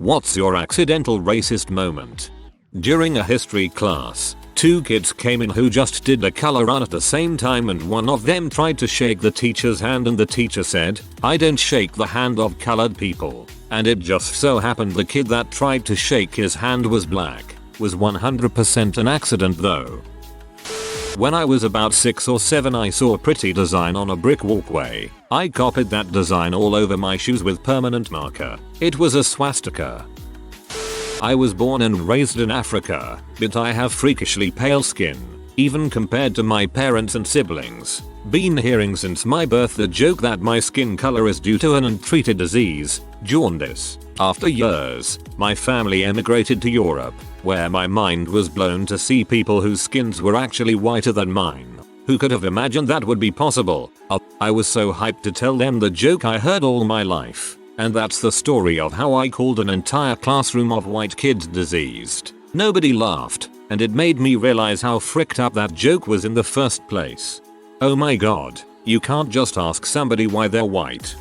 What's your accidental racist moment? During a history class, two kids came in who just did a color run at the same time, and one of them tried to shake the teacher's hand and the teacher said, "I don't shake the hand of colored people." And it just so happened the kid that tried to shake his hand was black. Was 100% an accident though. When I was about 6 or 7 I saw a pretty design on a brick walkway. I copied that design all over my shoes with permanent marker. It was a swastika. I was born and raised in Africa, but I have freakishly pale skin, even compared to my parents and siblings. Been hearing since my birth the joke that my skin color is due to an untreated disease, jaundice. After years, my family emigrated to Europe, where my mind was blown to see people whose skins were actually whiter than mine. Who could have imagined that would be possible? I was so hyped to tell them the joke I heard all my life. And that's the story of how I called an entire classroom of white kids diseased. Nobody laughed, and it made me realize how fricked up that joke was in the first place. Oh my god, you can't just ask somebody why they're white.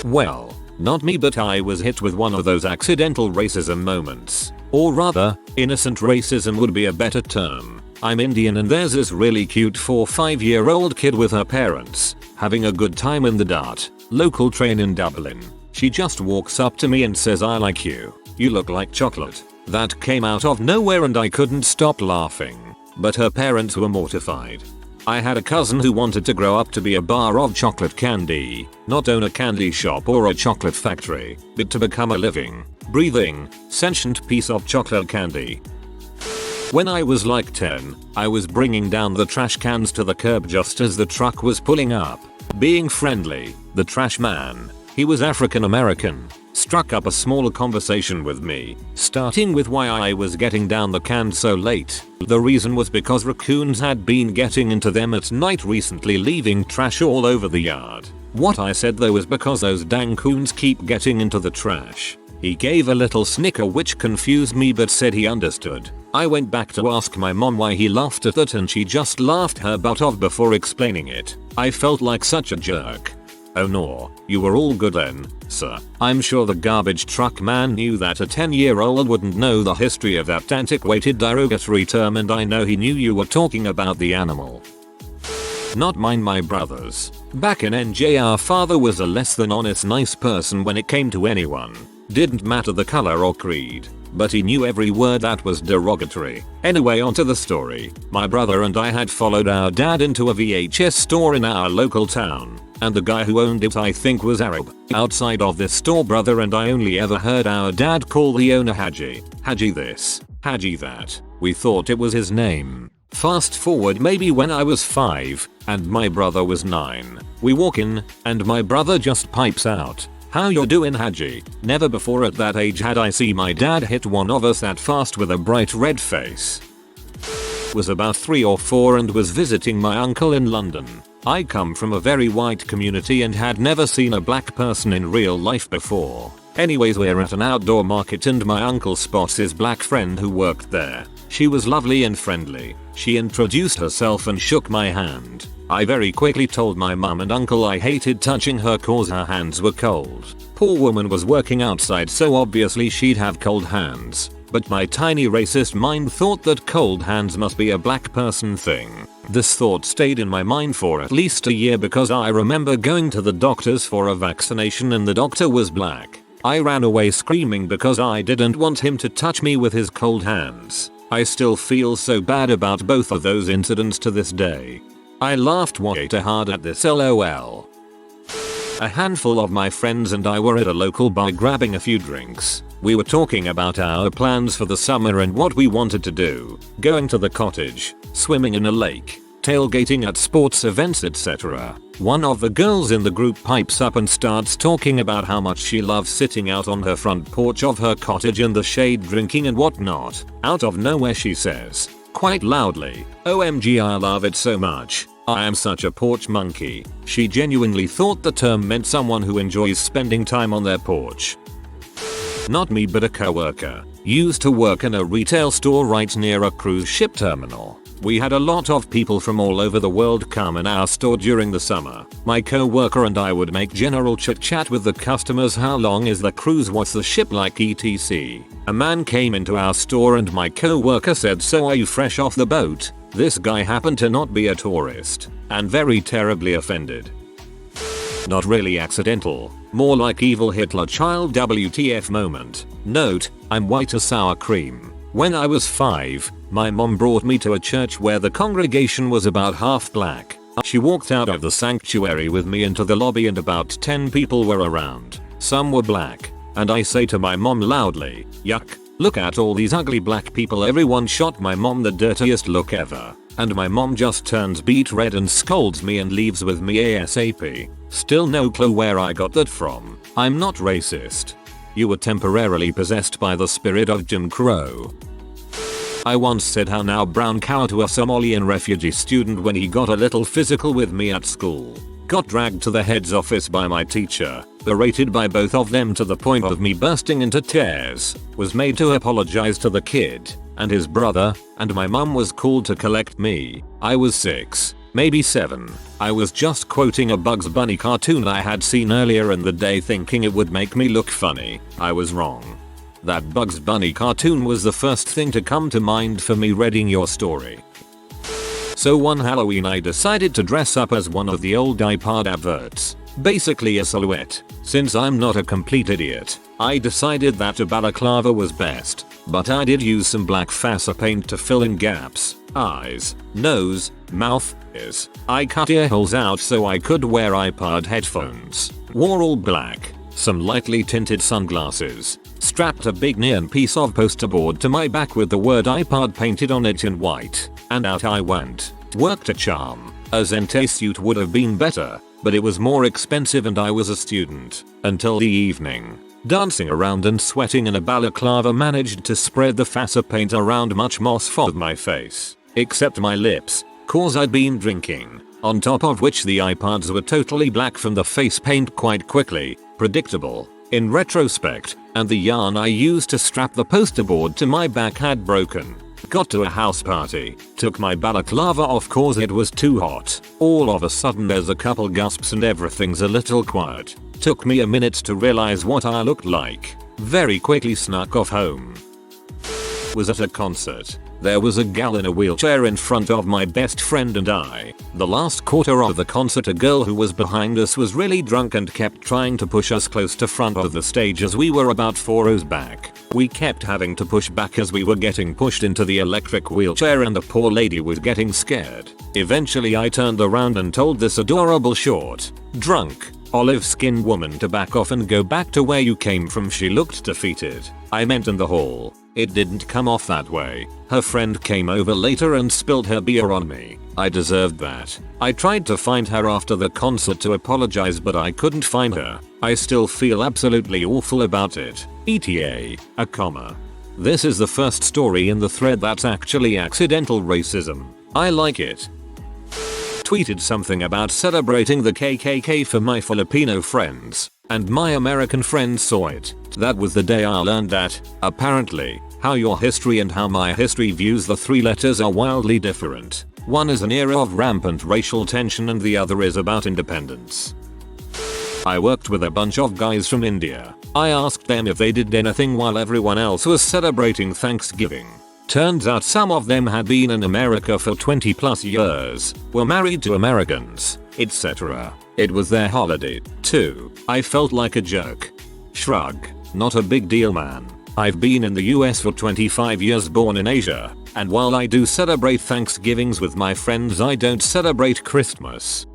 Well, not me, but I was hit with one of those accidental racism moments. Or rather, innocent racism would be a better term. I'm Indian and there's this really cute 4-5-year-old kid with her parents, having a good time in the DART local train in Dublin. She just walks up to me and says, "I like you. You look like chocolate." That came out of nowhere and I couldn't stop laughing. But her parents were mortified. I had a cousin who wanted to grow up to be a bar of chocolate candy, not own a candy shop or a chocolate factory, but to become a living, breathing, sentient piece of chocolate candy. When I was like 10, I was bringing down the trash cans to the curb just as the truck was pulling up. Being friendly, the trash man, he was African American, struck up a small conversation with me, starting with why I was getting down the cans so late. The reason was because raccoons had been getting into them at night recently, leaving trash all over the yard. What I said though was because those dang coons keep getting into the trash. He gave a little snicker which confused me but said he understood. I went back to ask my mom why he laughed at that and she just laughed her butt off before explaining it. I felt like such a jerk. Oh no, you were all good then, sir. I'm sure the garbage truck man knew that a 10-year-old wouldn't know the history of that antiquated derogatory term, and I know he knew you were talking about the animal. Not mine, my brother's. Back in NJ our father was a less than honest nice person when it came to anyone. Didn't matter the color or creed, but he knew every word that was derogatory. Anyway, onto the story. My brother and I had followed our dad into a VHS store in our local town, and the guy who owned it I think was Arab. Outside of this store, brother and I only ever heard our dad call the owner Haji. Haji this, Haji that. We thought it was his name. Fast forward maybe when I was 5, and my brother was 9. We walk in, and my brother just pipes out, "How you doing, Haji?" Never before at that age had I seen my dad hit one of us that fast with a bright red face. Was about 3 or 4 and was visiting my uncle in London. I come from a very white community and had never seen a black person in real life before. Anyways, we're at an outdoor market and my uncle spots his black friend who worked there. She was lovely and friendly. She introduced herself and shook my hand. I very quickly told my mum and uncle I hated touching her cause her hands were cold. Poor woman was working outside so obviously she'd have cold hands. But my tiny racist mind thought that cold hands must be a black person thing. This thought stayed in my mind for at least a year because I remember going to the doctor's for a vaccination and the doctor was black. I ran away screaming because I didn't want him to touch me with his cold hands. I still feel so bad about both of those incidents to this day. I laughed way too hard at this, lol. A handful of my friends and I were at a local bar grabbing a few drinks. We were talking about our plans for the summer and what we wanted to do. Going to the cottage, swimming in a lake, tailgating at sports events, etc. One of the girls in the group pipes up and starts talking about how much she loves sitting out on her front porch of her cottage in the shade drinking and whatnot. Out of nowhere she says, quite loudly, "OMG, I love it so much. I am such a porch monkey." She genuinely thought the term meant someone who enjoys spending time on their porch. Not me, but a coworker. Used to work in a retail store right near a cruise ship terminal. We had a lot of people from all over the world come in our store during the summer. My co-worker and I would make general chit chat with the customers. How long is the cruise? What's the ship like? etc. A man came into our store and my co-worker said, "So are you fresh off the boat?" This guy happened to not be a tourist and very terribly offended. Not really accidental, more like evil Hitler child WTF moment. Note, I'm white as sour cream. When I was 5, my mom brought me to a church where the congregation was about half black. She walked out of the sanctuary with me into the lobby and about 10 people were around. Some were black. And I say to my mom loudly, "Yuck, look at all these ugly black people." Everyone shot my mom the dirtiest look ever. And my mom just turns beet red and scolds me and leaves with me ASAP. Still no clue where I got that from. I'm not racist. You were temporarily possessed by the spirit of Jim Crow. I once said how now brown cow to a Somalian refugee student when he got a little physical with me at school. Got dragged to the head's office by my teacher, berated by both of them to the point of me bursting into tears, was made to apologize to the kid and his brother, and my mum was called to collect me. I was 6, maybe 7. I was just quoting a Bugs Bunny cartoon I had seen earlier in the day thinking it would make me look funny. I was wrong. That Bugs Bunny cartoon was the first thing to come to mind for me reading your story. So one Halloween I decided to dress up as one of the old iPod adverts. Basically a silhouette. Since I'm not a complete idiot, I decided that a balaclava was best. But I did use some black facer paint to fill in gaps, eyes, nose, mouth, ears. I cut ear holes out so I could wear iPod headphones. Wore all black, some lightly tinted sunglasses. Strapped a big neon piece of poster board to my back with the word iPod painted on it in white. And out I went. Worked a charm. A Zente suit would have been better, but it was more expensive and I was a student. Until the evening. Dancing around and sweating in a balaclava managed to spread the facer paint around much more of my face. Except my lips, cause I'd been drinking. On top of which the iPods were totally black from the face paint quite quickly. Predictable. In retrospect, and the yarn I used to strap the poster board to my back had broken. Got to a house party, took my balaclava off cause it was too hot. All of a sudden there's a couple gasps and everything's a little quiet. Took me a minute to realize what I looked like. Very quickly snuck off home. Was at a concert. There was a gal in a wheelchair in front of my best friend and I. The last quarter of the concert a girl who was behind us was really drunk and kept trying to push us close to front of the stage as we were about 4 rows back. We kept having to push back as we were getting pushed into the electric wheelchair and the poor lady was getting scared. Eventually I turned around and told this adorable short, drunk, olive-skinned woman to back off and go back to where you came from. She looked defeated. I meant in the hall. It didn't come off that way. Her friend came over later and spilled her beer on me. I deserved that. I tried to find her after the concert to apologize but I couldn't find her. I still feel absolutely awful about it. ETA, a comma. This is the first story in the thread that's actually accidental racism. I like it. Tweeted something about celebrating the KKK for my Filipino friends, and my American friends saw it. That was the day I learned that, apparently, how your history and how my history views the 3 letters are wildly different. One is an era of rampant racial tension and the other is about independence. I worked with a bunch of guys from India. I asked them if they did anything while everyone else was celebrating Thanksgiving. Turns out some of them had been in America for 20 plus years, were married to Americans, etc. It was their holiday, too. I felt like a jerk. Shrug. Not a big deal, man. I've been in the US for 25 years, born in Asia, and while I do celebrate Thanksgivings with my friends, I don't celebrate Christmas.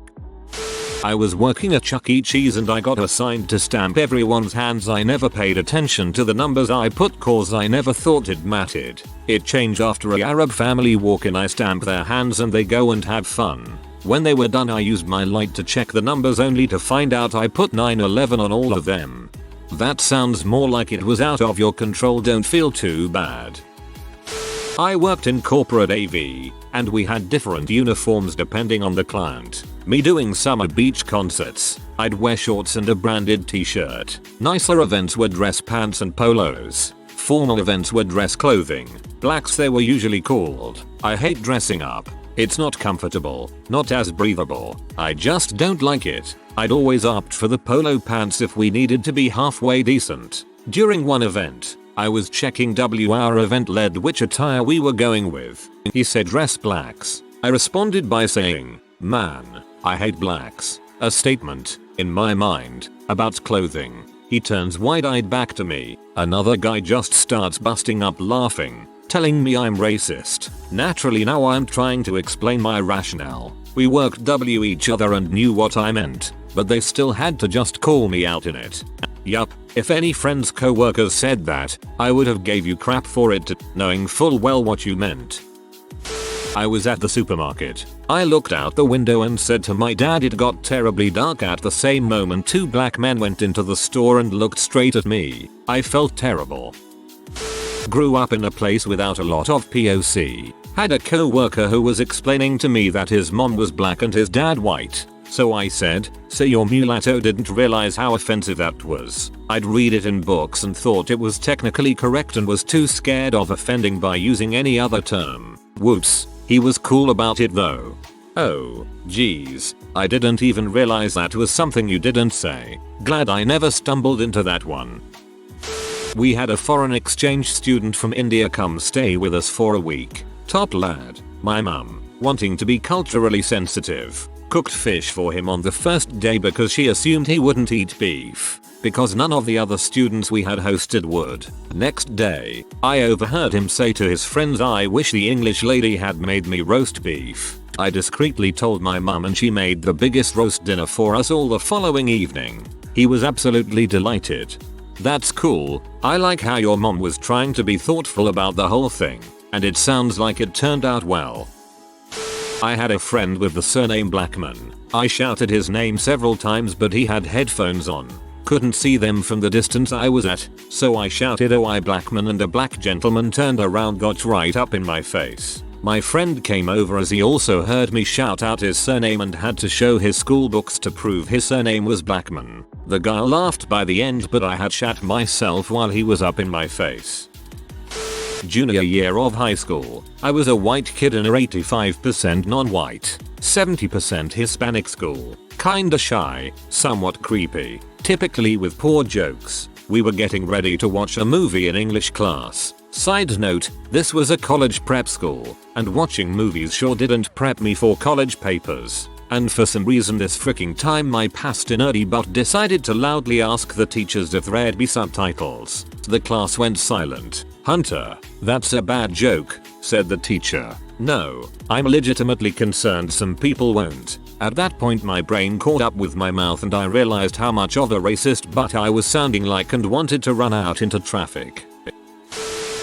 I was working at Chuck E. Cheese and I got assigned to stamp everyone's hands. I never paid attention to the numbers I put cause I never thought it mattered. It changed after a Arab family walk in. I stamp their hands and they go and have fun. When they were done I used my light to check the numbers only to find out I put 9/11 on all of them. That sounds more like it was out of your control. Don't feel too bad. I worked in corporate AV, and we had different uniforms depending on the client. Me doing summer beach concerts, I'd wear shorts and a branded t-shirt. Nicer events were dress pants and polos. Formal events were dress clothing. Blacks they were usually called. I hate dressing up. It's not comfortable, not as breathable. I just don't like it. I'd always opt for the polo pants if we needed to be halfway decent. During one event, I was checking our event led which attire we were going with. He said dress blacks. I responded by saying, man, I hate blacks. A statement, in my mind, about clothing. He turns wide-eyed back to me. Another guy just starts busting up laughing, telling me I'm racist. Naturally now I'm trying to explain my rationale. We worked each other and knew what I meant, but they still had to just call me out in it. Yup, if any friends co-workers said that, I would have gave you crap for it knowing full well what you meant. I was at the supermarket. I looked out the window and said to my dad it got terribly dark. At the same moment 2 black men went into the store and looked straight at me. I felt terrible. Grew up in a place without a lot of POC. Had a co-worker who was explaining to me that his mom was black and his dad white. So I said, so your mulatto didn't realize how offensive that was. I'd read it in books and thought it was technically correct and was too scared of offending by using any other term. Whoops, he was cool about it though. Oh, geez, I didn't even realize that was something you didn't say. Glad I never stumbled into that one. We had a foreign exchange student from India come stay with us for a week. Top lad. My mum, wanting to be culturally sensitive, cooked fish for him on the first day because she assumed he wouldn't eat beef, because none of the other students we had hosted would. Next day, I overheard him say to his friends, I wish the English lady had made me roast beef. I discreetly told my mum and she made the biggest roast dinner for us all the following evening. He was absolutely delighted. That's cool. I like how your mom was trying to be thoughtful about the whole thing, and it sounds like it turned out well. I had a friend with the surname Blackman. I shouted his name several times but he had headphones on. Couldn't see them from the distance I was at, so I shouted "Oh I Blackman" and a black gentleman turned around, got right up in my face. My friend came over as he also heard me shout out his surname and had to show his school books to prove his surname was Blackman. The guy laughed by the end but I had shat myself while he was up in my face. Junior year of high school, I was a white kid in a 85% non-white, 70% Hispanic school. Kinda shy, somewhat creepy, typically with poor jokes. We were getting ready to watch a movie in English class. Side note, this was a college prep school, and watching movies sure didn't prep me for college papers. And for some reason this freaking time my pasty nerdy butt decided to loudly ask the teachers if there'd be subtitles. The class went silent. "Hunter, that's a bad joke," said the teacher. "No, I'm legitimately concerned some people won't." At that point my brain caught up with my mouth and I realized how much of a racist butt I was sounding like and wanted to run out into traffic.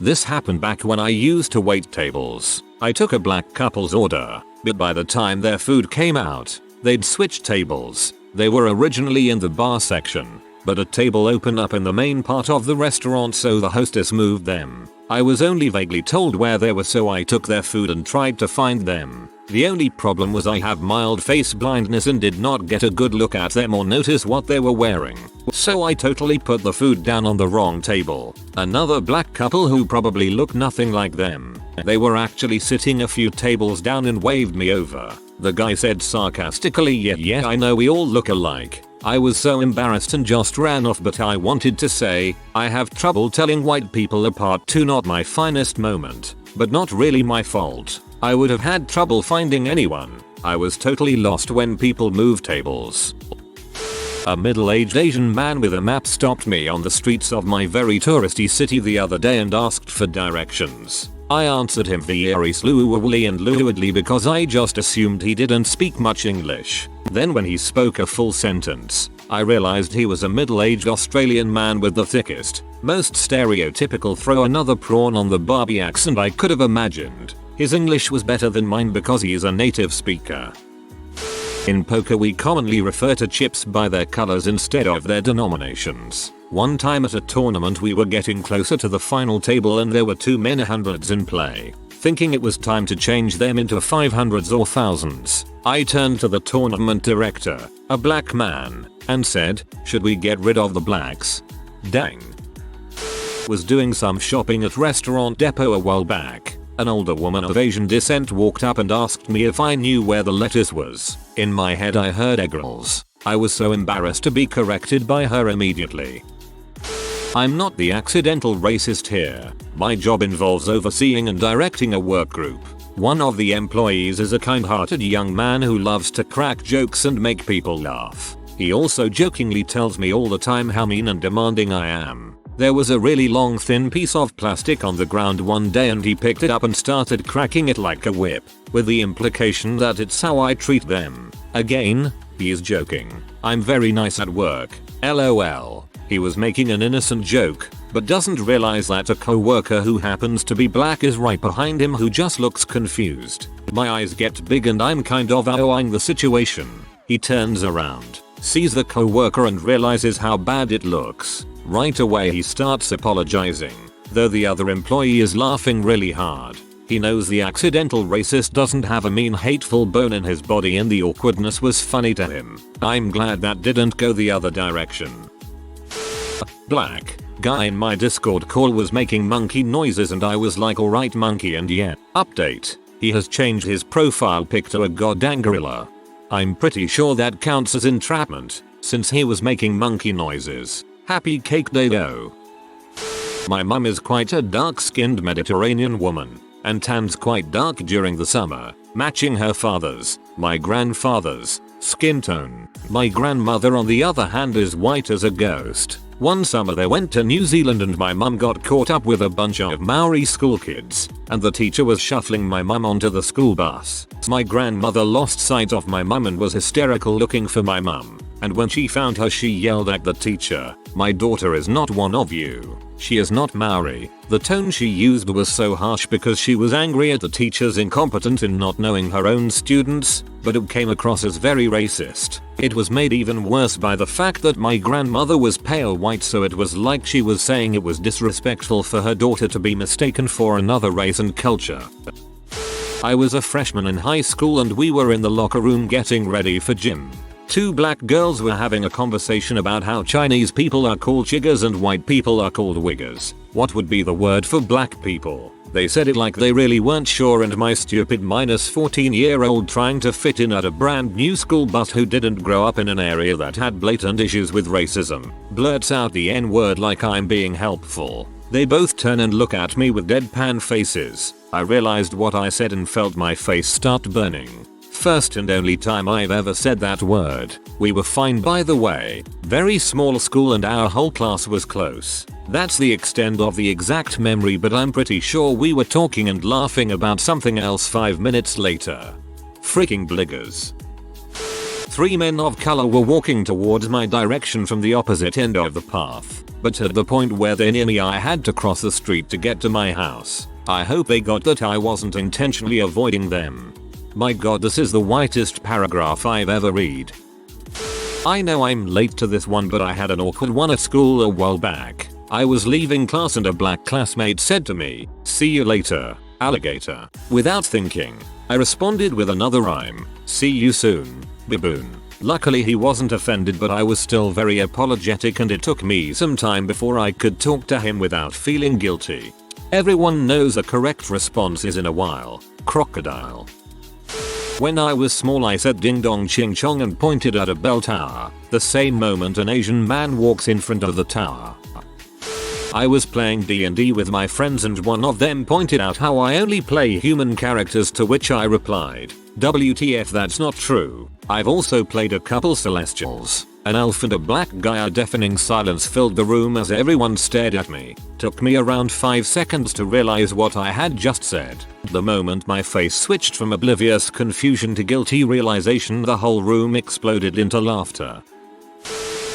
This happened back when I used to wait tables. I took a black couple's order, but by the time their food came out, they'd switched tables. They were originally in the bar section, but a table opened up in the main part of the restaurant so the hostess moved them. I was only vaguely told where they were so I took their food and tried to find them. The only problem was I have mild face blindness and did not get a good look at them or notice what they were wearing. So I totally put the food down on the wrong table. Another black couple who probably looked nothing like them. They were actually sitting a few tables down and waved me over. The guy said sarcastically, yeah I know we all look alike. I was so embarrassed and just ran off, but I wanted to say, I have trouble telling white people apart too. Not my finest moment, but not really my fault. I would have had trouble finding anyone. I was totally lost when people moved tables. A middle-aged Asian man with a map stopped me on the streets of my very touristy city the other day and asked for directions. I answered him very slowly and fluidly because I just assumed he didn't speak much English. Then when he spoke a full sentence, I realized he was a middle-aged Australian man with the thickest, most stereotypical throw another prawn on the Barbie accent I could have imagined. His English was better than mine because he is a native speaker. In poker we commonly refer to chips by their colors instead of their denominations. One time at a tournament we were getting closer to the final table and there were too many hundreds in play. Thinking it was time to change them into 500s or thousands, I turned to the tournament director, a black man, and said, "Should we get rid of the blacks?" Dang. Was doing some shopping at Restaurant Depot a while back. An older woman of Asian descent walked up and asked me if I knew where the lettuce was. In my head I heard egg rolls. I was so embarrassed to be corrected by her immediately. I'm not the accidental racist here. My job involves overseeing and directing a work group. One of the employees is a kind-hearted young man who loves to crack jokes and make people laugh. He also jokingly tells me all the time how mean and demanding I am. There was a really long thin piece of plastic on the ground one day and he picked it up and started cracking it like a whip, with the implication that it's how I treat them. Again, he is joking. I'm very nice at work. LOL. He was making an innocent joke, but doesn't realize that a coworker who happens to be black is right behind him who just looks confused. My eyes get big and I'm kind of eyeing the situation. He turns around, sees the coworker and realizes how bad it looks. Right away he starts apologizing, though the other employee is laughing really hard. He knows the accidental racist doesn't have a mean hateful bone in his body and the awkwardness was funny to him. I'm glad that didn't go the other direction. Black guy in my Discord call was making monkey noises and I was like alright monkey, and yeah, update. He has changed his profile pic to a goddamn gorilla. I'm pretty sure that counts as entrapment, since he was making monkey noises. Happy cake day though. My mum is quite a dark-skinned Mediterranean woman, and tans quite dark during the summer, matching her father's, my grandfather's, skin tone. My grandmother on the other hand is white as a ghost. One summer they went to New Zealand and my mum got caught up with a bunch of Maori school kids, and the teacher was shuffling my mum onto the school bus. My grandmother lost sight of my mum and was hysterical looking for my mum. And when she found her she yelled at the teacher, "My daughter is not one of you. She is not Maori." The tone she used was so harsh because she was angry at the teacher's incompetence in not knowing her own students, but it came across as very racist. It was made even worse by the fact that my grandmother was pale white, so it was like she was saying it was disrespectful for her daughter to be mistaken for another race and culture. I was a freshman in high school and we were in the locker room getting ready for gym. Two black girls were having a conversation about how Chinese people are called chiggers and white people are called wiggers. What would be the word for black people? They said it like they really weren't sure, and my stupid -14-year-old trying to fit in at a brand new school bus who didn't grow up in an area that had blatant issues with racism blurts out the N-word like I'm being helpful. They both turn and look at me with deadpan faces. I realized what I said and felt my face start burning. First and only time I've ever said that word. We were fine by the way. Very small school and our whole class was close. That's the extent of the exact memory, but I'm pretty sure we were talking and laughing about something else 5 minutes later. Freaking bliggers. 3 men of color were walking towards my direction from the opposite end of the path, but at the point where they're near me I had to cross the street to get to my house. I hope they got that I wasn't intentionally avoiding them. My god, this is the whitest paragraph I've ever read. I know I'm late to this one, but I had an awkward one at school a while back. I was leaving class and a black classmate said to me, "See you later, alligator." Without thinking, I responded with another rhyme, "See you soon, baboon." Luckily he wasn't offended, but I was still very apologetic and it took me some time before I could talk to him without feeling guilty. Everyone knows the correct response is "in a while, crocodile." When I was small I said ding dong ching chong and pointed at a bell tower. The same moment an Asian man walks in front of the tower. I was playing D&D with my friends and one of them pointed out how I only play human characters, to which I replied, "WTF, that's not true. I've also played a couple celestials." An elf and a black guy. A deafening silence filled the room as everyone stared at me. Took me around 5 seconds to realize what I had just said. The moment my face switched from oblivious confusion to guilty realization, the whole room exploded into laughter.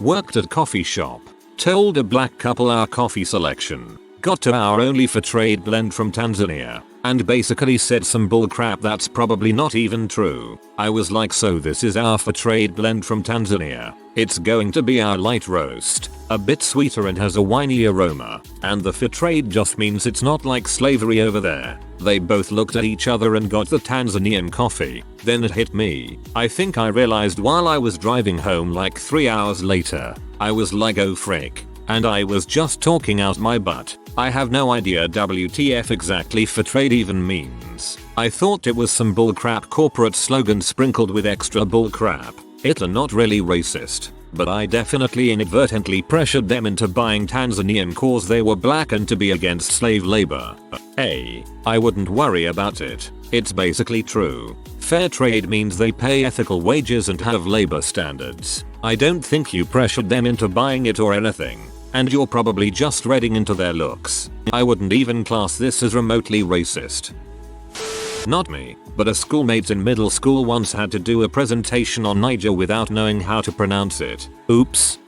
Worked at coffee shop. Told a black couple our coffee selection. Got to our only for trade blend from Tanzania, and basically said some bullcrap that's probably not even true. I was like, "So this is our for trade blend from Tanzania. It's going to be our light roast, a bit sweeter and has a winey aroma, and the for trade just means it's not like slavery over there." They both looked at each other and got the Tanzanian coffee. Then it hit me. I think I realized while I was driving home like 3 hours later. I was like, "Oh frick." And I was just talking out my butt. I have no idea WTF exactly for trade even means. I thought it was some bullcrap corporate slogan sprinkled with extra bullcrap. It's not really racist, but I definitely inadvertently pressured them into buying Tanzanian cause they were black and to be against slave labor. I wouldn't worry about it. It's basically true. Fair trade means they pay ethical wages and have labor standards. I don't think you pressured them into buying it or anything. And you're probably just reading into their looks. I wouldn't even class this as remotely racist. Not me, but a schoolmate in middle school once had to do a presentation on Niger without knowing how to pronounce it. Oops.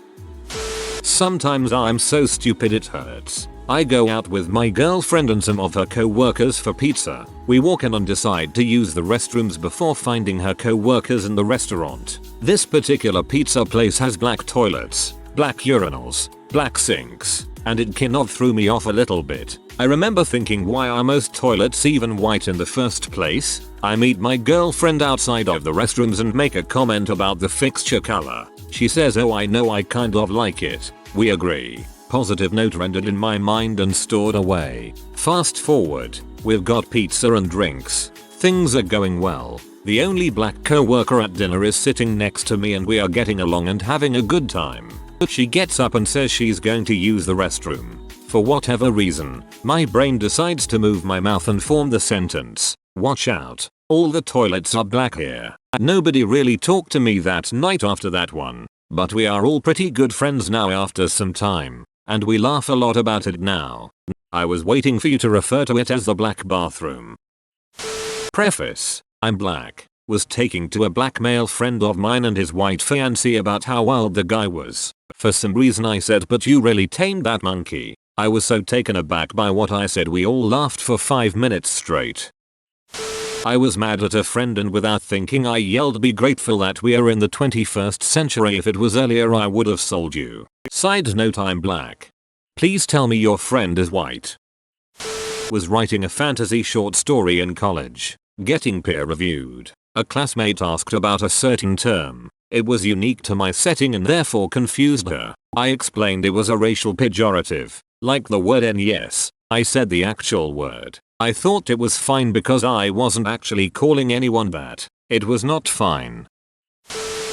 Sometimes I'm so stupid it hurts. I go out with my girlfriend and some of her co-workers for pizza. We walk in and decide to use the restrooms before finding her co-workers in the restaurant. This particular pizza place has black toilets, black urinals, black sinks, and it kind of threw me off a little bit. I remember thinking, why are most toilets even white in the first place? I meet my girlfriend outside of the restrooms and make a comment about the fixture color. She says, oh, I know, I kind of like it. We agree. Positive note rendered in my mind and stored away. Fast forward, we've got pizza and drinks. Things are going well. The only black co-worker at dinner is sitting next to me and we are getting along and having a good time. But she gets up and says she's going to use the restroom. For whatever reason, my brain decides to move my mouth and form the sentence, watch out, all the toilets are black here. Nobody really talked to me that night after that one, but we are all pretty good friends now after some time, and we laugh a lot about it now. I was waiting for you to refer to it as the black bathroom. Preface, I'm black. Was taking to a black male friend of mine and his white fiancé about how wild the guy was. For some reason I said, but you really tamed that monkey. I was so taken aback by what I said we all laughed for 5 minutes straight. I was mad at a friend and without thinking I yelled, be grateful that we are in the 21st century. If it was earlier I would have sold you. Side note, I'm black. Please tell me your friend is white. Was writing a fantasy short story in college. Getting peer reviewed. A classmate asked about a certain term. It was unique to my setting and therefore confused her. I explained it was a racial pejorative, like the word N. Yes, I said the actual word. I thought it was fine because I wasn't actually calling anyone that. It was not fine.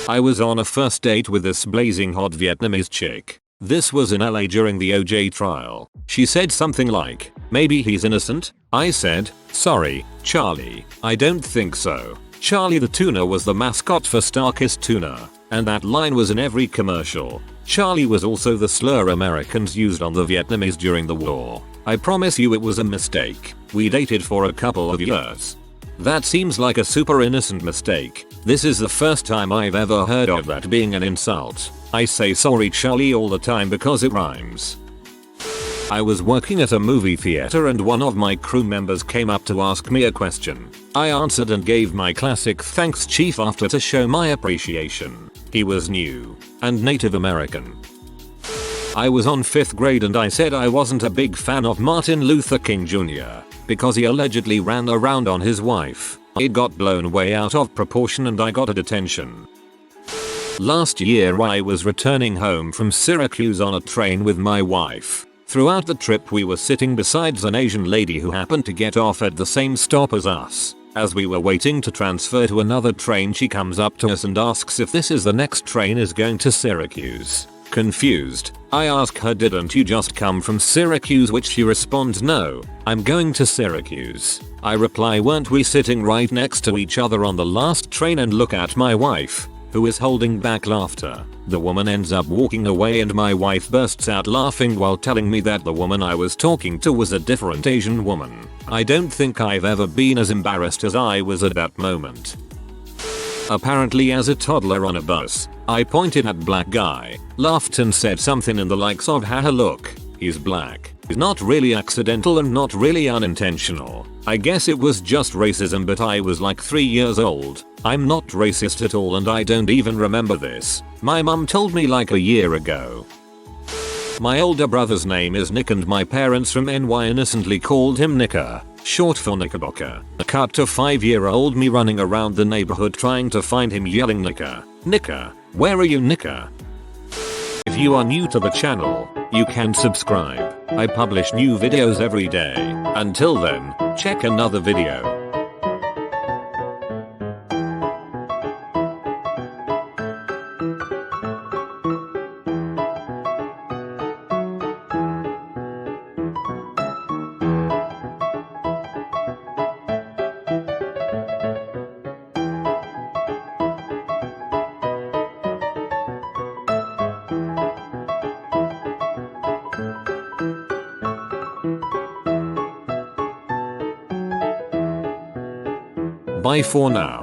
I was on a first date with this blazing hot Vietnamese chick. This was in LA during the OJ trial. She said something like, maybe he's innocent? I said, sorry, Charlie, I don't think so. Charlie the tuna was the mascot for Starkist Tuna, and that line was in every commercial. Charlie was also the slur Americans used on the Vietnamese during the war. I promise you it was a mistake. We dated for a couple of years. That seems like a super innocent mistake. This is the first time I've ever heard of that being an insult. I say sorry Charlie all the time because it rhymes. I was working at a movie theater and one of my crew members came up to ask me a question. I answered and gave my classic thanks chief after to show my appreciation. He was new and Native American. I was on 5th grade and I said I wasn't a big fan of Martin Luther King Jr. because he allegedly ran around on his wife. It got blown way out of proportion and I got a detention. Last year I was returning home from Syracuse on a train with my wife. Throughout the trip we were sitting beside an Asian lady who happened to get off at the same stop as us. As we were waiting to transfer to another train she comes up to us and asks if this is the next train is going to Syracuse. Confused, I ask her, didn't you just come from Syracuse? Which she responds, no, I'm going to Syracuse. I reply, weren't we sitting right next to each other on the last train? And look at my wife, who is holding back laughter. The woman ends up walking away and my wife bursts out laughing while telling me that the woman I was talking to was a different Asian woman. I don't think I've ever been as embarrassed as I was at that moment. Apparently as a toddler on a bus, I pointed at black guy, laughed and said something in the likes of, haha look, he's black. Not really accidental and not really unintentional. I guess it was just racism, but I was like 3 years old. I'm not racist at all and I don't even remember this. My mum told me like a year ago. My older brother's name is Nick and my parents from NY innocently called him Nicker, short for Knickerbocker. Cut to 5-year-old me running around the neighborhood trying to find him, yelling, Nicker, Nicker, where are you, Nicker? If you are new to the channel, you can subscribe. I publish new videos every day. Until then, check another video. Bye for now.